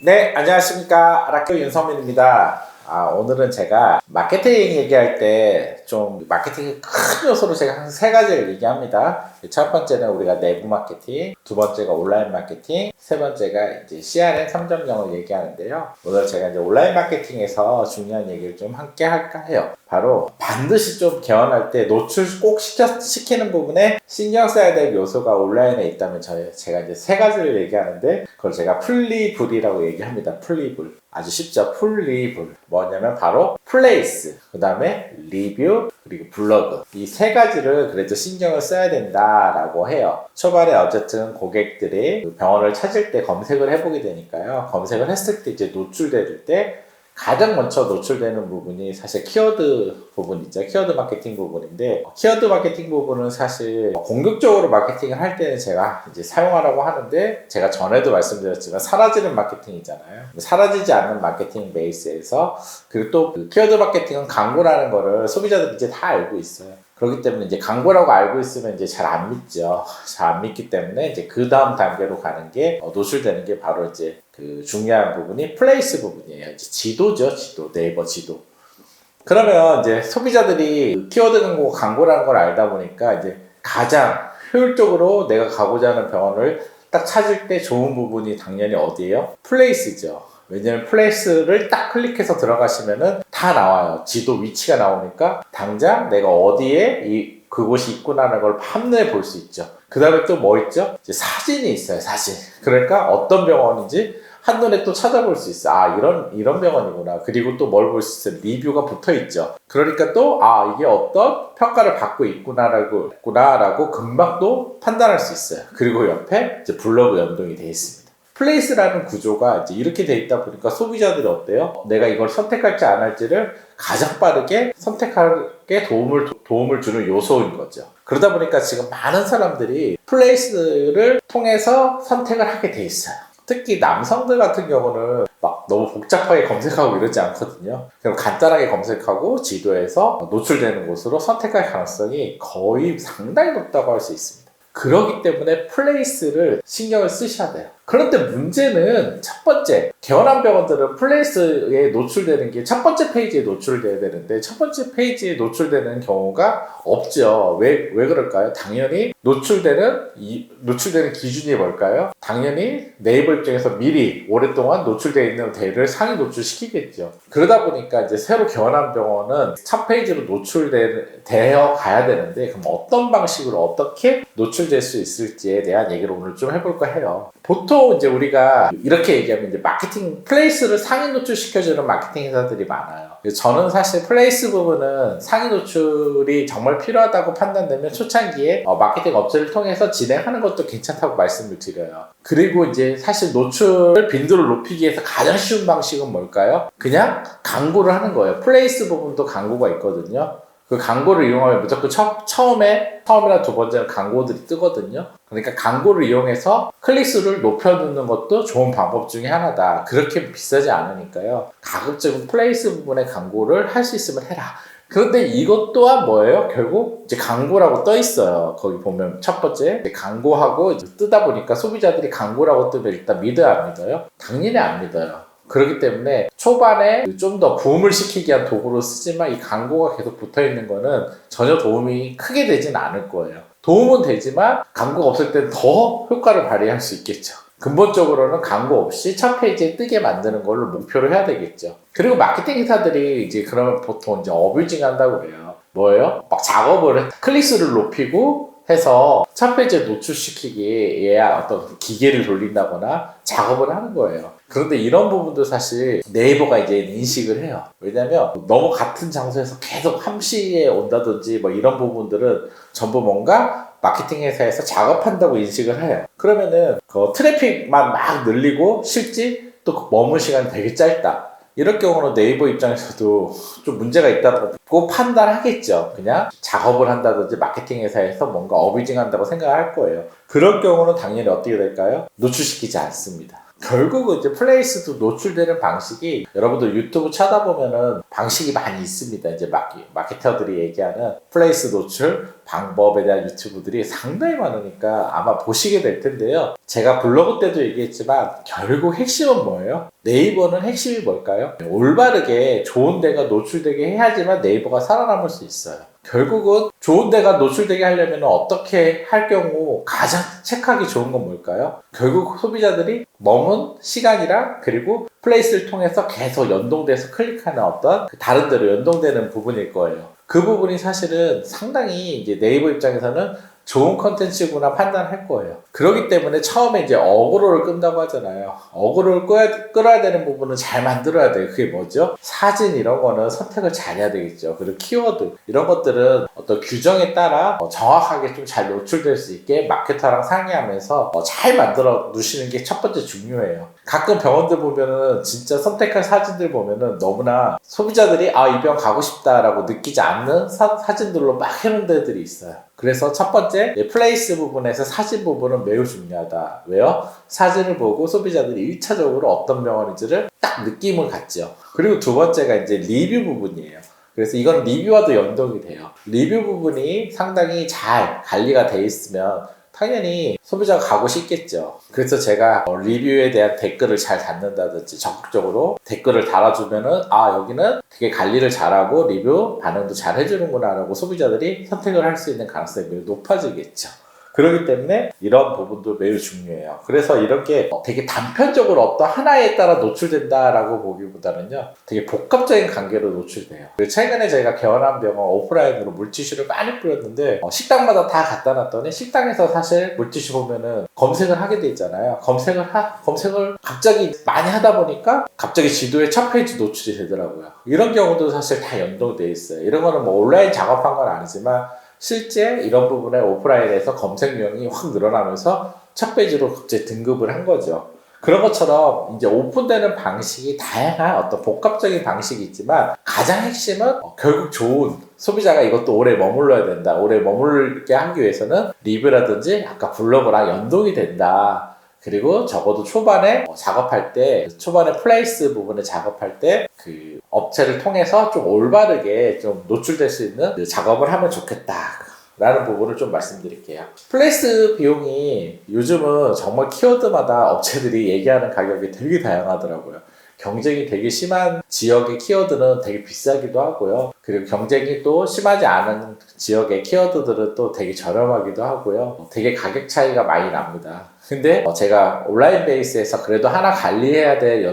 네, 안녕하십니까. 락교 윤성민입니다. 오늘은 제가 마케팅 얘기할 때 좀 마케팅의 큰 요소로 제가 한 세 가지를 얘기합니다. 첫 번째는 우리가 내부 마케팅, 두 번째가 온라인 마케팅, 세 번째가 이제 CRM 3.0을 얘기하는데요. 오늘 제가 이제 온라인 마케팅에서 중요한 얘기를 좀 함께 할까 해요. 바로 반드시 좀 개원할 때 노출 꼭 시키는 부분에 신경 써야 될 요소가 온라인에 있다면 제가 이제 세 가지를 얘기하는데 그걸 제가 풀리불이라고 얘기합니다. 풀리불. 아주 쉽죠. 풀리불. 뭐냐면 바로 플레이스, 그 다음에 리뷰, 그리고 블로그. 이 세 가지를 그래도 신경을 써야 된다라고 해요. 초반에 어쨌든 고객들이 병원을 찾을 때 검색을 해보게 되니까요. 검색을 했을 때 이제 노출될 때 가장 먼저 노출되는 부분이 사실 키워드 부분이죠. 키워드 마케팅 부분인데, 키워드 마케팅 부분은 사실 공격적으로 마케팅을 할 때는 제가 이제 사용하라고 하는데, 제가 전에도 말씀드렸지만 사라지는 마케팅이잖아요. 사라지지 않는 마케팅 베이스에서, 그리고 또 그 키워드 마케팅은 광고라는 거를 소비자들이 이제 다 알고 있어요. 그렇기 때문에 이제 광고라고 알고 있으면 이제 잘 안 믿죠. 잘 안 믿기 때문에 이제 그 다음 단계로 가는 게 노출되는 게 바로 이제 그 중요한 부분이 플레이스 부분이에요. 이제 지도죠, 지도. 네이버 지도. 그러면 이제 소비자들이 키워드 광고라는 걸 알다 보니까 이제 가장 효율적으로 내가 가고자 하는 병원을 딱 찾을 때 좋은 부분이 당연히 어디예요? 플레이스죠. 왜냐면 플레이스를 딱 클릭해서 들어가시면은 다 나와요. 지도 위치가 나오니까 당장 내가 어디에 그곳이 있구나라는 걸 한눈에 볼 수 있죠. 그 다음에 또 뭐 있죠? 이제 사진이 있어요, 사진. 그러니까 어떤 병원인지 한눈에 또 찾아볼 수 있어. 이런 병원이구나. 그리고 또 뭘 볼 수 있어요? 리뷰가 붙어 있죠. 그러니까 또, 이게 어떤 평가를 받고 있구나라고 금방 또 판단할 수 있어요. 그리고 옆에 이제 블로그 연동이 되어 있습니다. 플레이스라는 구조가 이제 이렇게 돼 있다 보니까 소비자들이 어때요? 내가 이걸 선택할지 안 할지를 가장 빠르게 선택하게 도움을 주는 요소인 거죠. 그러다 보니까 지금 많은 사람들이 플레이스를 통해서 선택을 하게 돼 있어요. 특히 남성들 같은 경우는 막 너무 복잡하게 검색하고 이러지 않거든요. 그럼 간단하게 검색하고 지도에서 노출되는 곳으로 선택할 가능성이 거의 상당히 높다고 할 수 있습니다. 그렇기 때문에 플레이스를 신경을 쓰셔야 돼요. 그런데 문제는 첫 번째, 개원한 병원들은 플레이스에 노출되는 게 첫 번째 페이지에 노출돼야 되는데 첫 번째 페이지에 노출되는 경우가 없죠. 왜 그럴까요? 당연히 노출되는 기준이 뭘까요? 당연히 네이버 입장에서 미리 오랫동안 노출되어 있는 데이터를 상위 노출시키겠죠. 그러다 보니까 이제 새로 개원한 병원은 첫 페이지로 노출되어 가야 되는데 그럼 어떤 방식으로 어떻게 노출될 수 있을지에 대한 얘기를 오늘 좀 해볼까 해요. 보통 이제 우리가 이렇게 얘기하면 이제 마케팅 플레이스를 상위 노출시켜주는 마케팅 회사들이 많아요. 저는 사실 플레이스 부분은 상위 노출이 정말 필요하다고 판단되면 초창기에 마케팅 업체를 통해서 진행하는 것도 괜찮다고 말씀을 드려요. 그리고 이제 사실 노출 빈도를 높이기 위해서 가장 쉬운 방식은 뭘까요? 그냥 광고를 하는 거예요. 플레이스 부분도 광고가 있거든요. 그 광고를 이용하면 무조건 처음이나 두 번째는 광고들이 뜨거든요. 그러니까 광고를 이용해서 클릭수를 높여두는 것도 좋은 방법 중에 하나다. 그렇게 비싸지 않으니까요. 가급적이면 플레이스 부분에 광고를 할 수 있으면 해라. 그런데 이것 또한 뭐예요? 결국 이제 광고라고 떠 있어요. 거기 보면 첫 번째 광고하고 이제 뜨다 보니까 소비자들이 광고라고 뜨면 일단 믿어요, 안 믿어요? 당연히 안 믿어요. 그렇기 때문에 초반에 좀 더 부음을 시키기 위한 도구로 쓰지만 이 광고가 계속 붙어있는 거는 전혀 도움이 크게 되진 않을 거예요. 도움은 되지만 광고가 없을 땐 더 효과를 발휘할 수 있겠죠. 근본적으로는 광고 없이 첫 페이지에 뜨게 만드는 걸로 목표로 해야 되겠죠. 그리고 마케팅 회사들이 이제 그러면 보통 이제 어뷰징 한다고 그래요. 뭐예요? 막 작업을 클릭수를 높이고 해서 첫 페이지에 노출시키기에 어떤 기계를 돌린다거나 작업을 하는 거예요. 그런데 이런 부분도 사실 네이버가 이제 인식을 해요. 왜냐면 너무 같은 장소에서 계속 함시에 온다든지 뭐 이런 부분들은 전부 뭔가 마케팅 회사에서 작업한다고 인식을 해요. 그러면은 그 트래픽만 막 늘리고 실제 또 머문 시간이 되게 짧다. 이럴 경우는 네이버 입장에서도 좀 문제가 있다고 판단하겠죠. 그냥 작업을 한다든지 마케팅 회사에서 뭔가 어뷰징 한다고 생각할 거예요. 그럴 경우는 당연히 어떻게 될까요? 노출시키지 않습니다. 결국은 이제 플레이스도 노출되는 방식이 여러분들 유튜브 찾아보면은 방식이 많이 있습니다. 이제 마케터들이 얘기하는 플레이스 노출 방법에 대한 유튜브들이 상당히 많으니까 아마 보시게 될 텐데요. 제가 블로그 때도 얘기했지만 결국 핵심은 뭐예요? 네이버는 핵심이 뭘까요? 올바르게 좋은 데가 노출되게 해야지만 네이버가 살아남을 수 있어요. 결국은 좋은 데가 노출되게 하려면 어떻게 할 경우 가장 체크하기 좋은 건 뭘까요? 결국 소비자들이 머문 시간이랑 그리고 플레이스를 통해서 계속 연동돼서 클릭하는 어떤 다른 데로 연동되는 부분일 거예요. 그 부분이 사실은 상당히 이제 네이버 입장에서는 좋은 컨텐츠구나 판단할 거예요. 그렇기 때문에 처음에 이제 어그로를 끈다고 하잖아요. 어그로를 끌어야 되는 부분은 잘 만들어야 돼요. 그게 뭐죠? 사진 이런 거는 선택을 잘해야 되겠죠. 그리고 키워드 이런 것들은 어떤 규정에 따라 정확하게 좀 잘 노출될 수 있게 마케터랑 상의하면서 잘 만들어 두시는 게 첫 번째 중요해요. 가끔 병원들 보면은 진짜 선택한 사진들 보면은 너무나 소비자들이 이 병 가고 싶다라고 느끼지 않는 사진들로 막 해놓은 데들이 있어요. 그래서 첫 번째 플레이스 부분에서 사진 부분은 매우 중요하다. 왜요? 사진을 보고 소비자들이 1차적으로 어떤 병원인지를 딱 느낌을 갖죠. 그리고 두 번째가 이제 리뷰 부분이에요. 그래서 이건 리뷰와도 연동이 돼요. 리뷰 부분이 상당히 잘 관리가 돼 있으면 당연히 소비자가 가고 싶겠죠. 그래서 제가 리뷰에 대한 댓글을 잘 받는다든지 적극적으로 댓글을 달아주면은 여기는 되게 관리를 잘하고 리뷰 반응도 잘 해주는구나 라고 소비자들이 선택을 할 수 있는 가능성이 매우 높아지겠죠. 그렇기 때문에 이런 부분도 매우 중요해요. 그래서 이런 게 되게 단편적으로 어떤 하나에 따라 노출된다라고 보기보다는요, 되게 복합적인 관계로 노출돼요. 최근에 저희가 개원한 병원 오프라인으로 물티슈를 많이 뿌렸는데 식당마다 다 갖다 놨더니 식당에서 사실 물티슈 보면은 검색을 하게 돼 있잖아요. 검색을 갑자기 많이 하다 보니까 갑자기 지도에 첫 페이지 노출이 되더라고요. 이런 경우도 사실 다 연동돼 있어요. 이런 거는 뭐 온라인 작업한 건 아니지만 실제 이런 부분에 오프라인에서 검색량이 확 늘어나면서 첫 페이지로 갑자기 등급을 한 거죠. 그런 것처럼 이제 오픈되는 방식이 다양한 어떤 복합적인 방식이 있지만 가장 핵심은 결국 좋은 소비자가 이것도 오래 머물러야 된다. 오래 머물게 하기 위해서는 리뷰라든지 아까 블로그랑 연동이 된다. 그리고 적어도 초반에 작업할 때, 초반에 플레이스 부분에 작업할 때 그 업체를 통해서 좀 올바르게 좀 노출될 수 있는 그 작업을 하면 좋겠다. 라는 부분을 좀 말씀드릴게요. 플레이스 비용이 요즘은 정말 키워드마다 업체들이 얘기하는 가격이 되게 다양하더라고요. 경쟁이 되게 심한 지역의 키워드는 되게 비싸기도 하고요. 그리고 경쟁이 또 심하지 않은 지역의 키워드들은 또 되게 저렴하기도 하고요. 되게 가격 차이가 많이 납니다. 근데 제가 온라인 베이스에서 그래도 하나 관리해야 될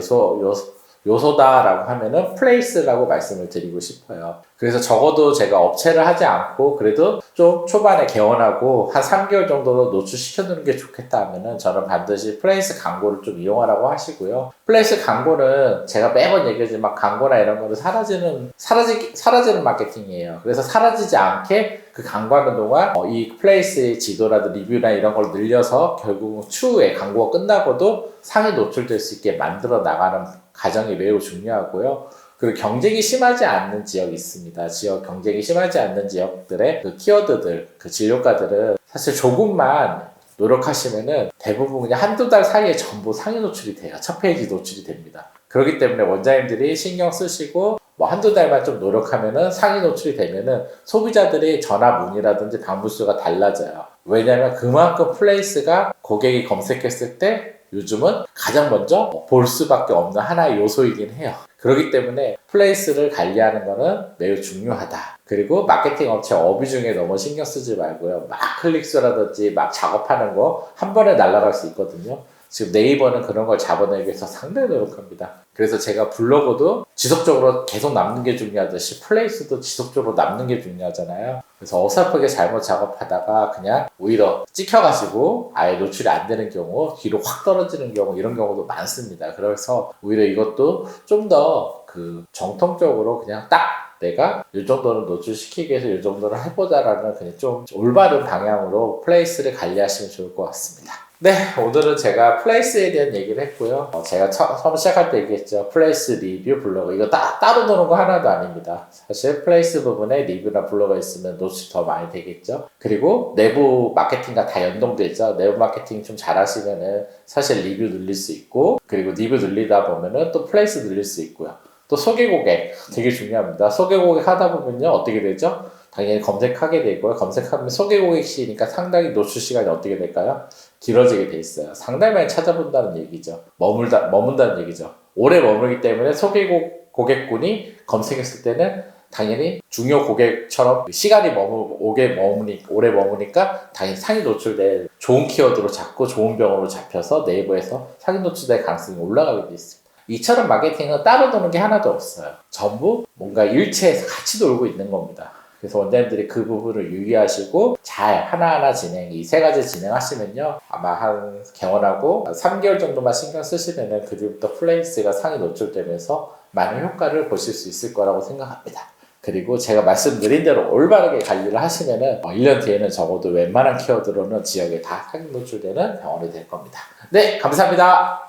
요소다라고 하면은 플레이스라고 말씀을 드리고 싶어요. 그래서 적어도 제가 업체를 하지 않고 그래도 좀 초반에 개원하고 한 3개월 정도로 노출시켜두는 게 좋겠다 하면은 저는 반드시 플레이스 광고를 좀 이용하라고 하시고요. 플레이스 광고는 제가 매번 얘기하지만 광고나 이런 거는 사라지는 마케팅이에요. 그래서 사라지지 않게 그 광고하는 동안 이 플레이스의 지도라도 리뷰나 이런 걸 늘려서 결국 추후에 광고가 끝나고도 상위 노출될 수 있게 만들어 나가는 과정이 매우 중요하고요. 그리고 경쟁이 심하지 않는 지역이 있습니다. 경쟁이 심하지 않는 지역들의 그 키워드들, 그 진료과들은 사실 조금만 노력하시면은 대부분 그냥 한두 달 사이에 전부 상위 노출이 돼요. 첫 페이지 노출이 됩니다. 그렇기 때문에 원장님들이 신경 쓰시고 한두 달만 좀 노력하면은 상위 노출이 되면은 소비자들의 전화 문의라든지 방문 수가 달라져요. 왜냐면 그만큼 플레이스가 고객이 검색했을 때 요즘은 가장 먼저 볼 수밖에 없는 하나의 요소이긴 해요. 그렇기 때문에 플레이스를 관리하는 거는 매우 중요하다. 그리고 마케팅 업체 어뷰 중에 너무 신경 쓰지 말고요. 막 클릭수라든지 막 작업하는 거 한 번에 날아갈 수 있거든요. 지금 네이버는 그런 걸 잡아내기 위해서 상당히 노력합니다. 그래서 제가 블로그도 지속적으로 계속 남는 게 중요하듯이 플레이스도 지속적으로 남는 게 중요하잖아요. 그래서 어설프게 잘못 작업하다가 그냥 오히려 찍혀가지고 아예 노출이 안 되는 경우, 뒤로 확 떨어지는 경우, 이런 경우도 많습니다. 그래서 오히려 이것도 좀 더 그 정통적으로 그냥 딱 내가 이 정도는 노출시키기 위해서 이 정도는 해보자라는 그냥 좀 올바른 방향으로 플레이스를 관리하시면 좋을 것 같습니다. 네, 오늘은 제가 플레이스에 대한 얘기를 했고요. 제가 처음 시작할 때 얘기했죠. 플레이스 리뷰 블로그. 이거 따로 노는 거 하나도 아닙니다. 사실 플레이스 부분에 리뷰나 블로그가 있으면 노출이 더 많이 되겠죠. 그리고 내부 마케팅과 다 연동돼 있죠. 내부 마케팅 좀 잘하시면은 사실 리뷰 늘릴 수 있고, 그리고 리뷰 늘리다 보면은 또 플레이스 늘릴 수 있고요. 또 소개 고객 되게 중요합니다. 소개 고객 하다 보면요. 어떻게 되죠? 당연히 검색하게 되고요. 검색하면 소개 고객시니까 상당히 노출 시간이 어떻게 될까요? 길어지게 돼 있어요. 상당히 많이 찾아본다는 얘기죠. 머문다는 얘기죠. 오래 머물기 때문에 소개 고객군이 검색했을 때는 당연히 중요 고객처럼 시간이 오래 머무니까 당연히 상위 노출될 좋은 키워드로 잡고 좋은 병으로 잡혀서 네이버에서 상위 노출될 가능성이 올라가게 돼 있습니다. 이처럼 마케팅은 따로 노는 게 하나도 없어요. 전부 뭔가 일체에서 같이 놀고 있는 겁니다. 그래서 원장님들이 그 부분을 유의하시고 잘 하나하나 이 세 가지 진행하시면요. 아마 한 개원하고 3개월 정도만 신경 쓰시면은 그뒤부터 플레이스가 상위 노출되면서 많은 효과를 보실 수 있을 거라고 생각합니다. 그리고 제가 말씀드린 대로 올바르게 관리를 하시면은 1년 뒤에는 적어도 웬만한 키워드로는 지역에 다 상위 노출되는 병원이 될 겁니다. 네, 감사합니다.